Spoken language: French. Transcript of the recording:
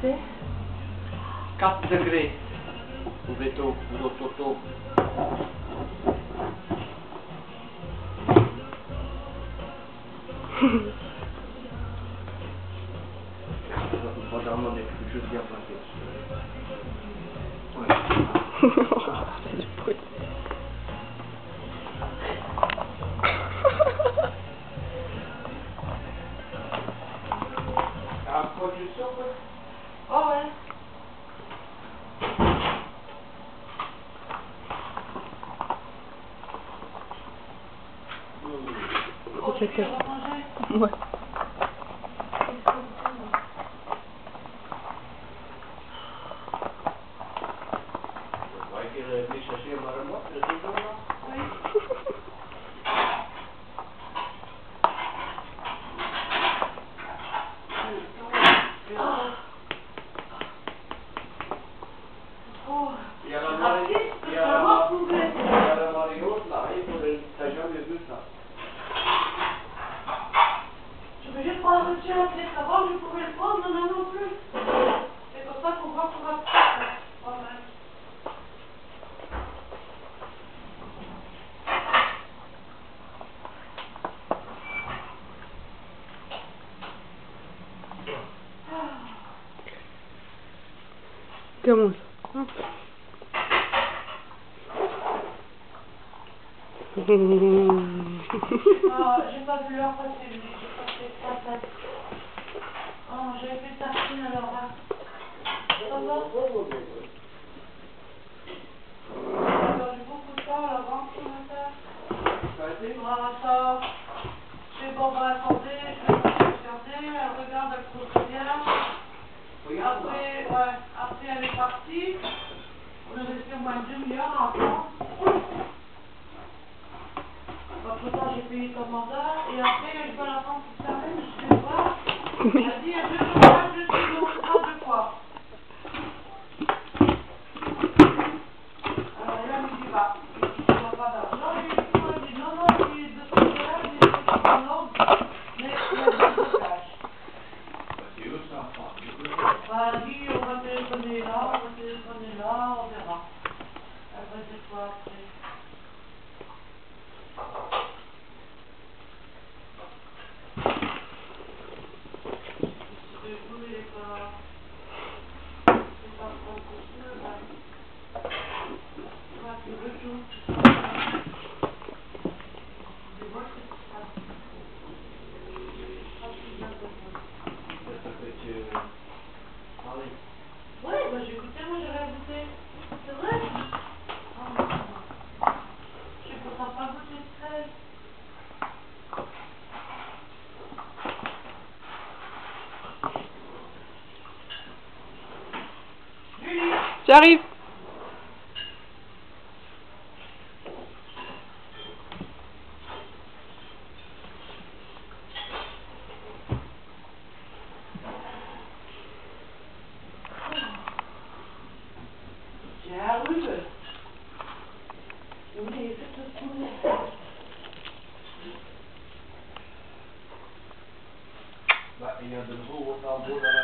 c'est 4 degrés. Au veto, au toto. Vraiment des trucs juste bien placés. Ouais. C'est du bruit. Ah, production, quoi? Oh ouais. Oh, tu vas manger? Ouais. Ouais, qu'il est venu chercher un marmotte, le toujours là? Oui. Il y a la marée, il y a la marée haute là, t'as jamais vu ça. Je veux juste prendre un petit appelé savoir, je pouvais le prendre, non, non plus. C'est pour ça qu'on voit qu'on va faire. Voilà. Comment ça? J'ai pas vu l'heure passer, j'ai passé 3 têtes. Oh, j'avais fait tartine alors là. Ça va? J'ai perdu beaucoup de temps là-bas ce matin. Ça a été? Voilà, ça. Je fais bon, bah attendez, je vais regarder, elle regarde, elle trouve rien. Après, ouais, après elle est partie. On est resté au moins une demi-heure à attendre. Entre temps, j'ai payé ton mandat et après, je dois l'attendre toute la semaine, je sais pas. Elle a dit, il y a 2 jours, je suis donc pas 2 fois. Alors là, elle me dit, bah, tu n'as pas d'argent. Et elle dit, non, non, de ce côté-là, c'est en ordre, mais il y a des blocages. C'est eux ça, Bah, elle dit, on va téléphoner là, on verra. Elle va dire quoi après. Si le jour, il est pas... C'est pas trop possible, bah... Ouais, c'est le jour. Je vois ce qui se passe. Pas plus d'intérêt. ça fait que... Allez. Ouais, bah j'ai goûté, moi j'avais goûté. C'est vrai? Oh non. Je sais pourtant pas goûté de sel. Julie! J'arrive. J'arrive. Oui, c'est tout ce qu'on est. Bah, il y a de nouveau au tambour là.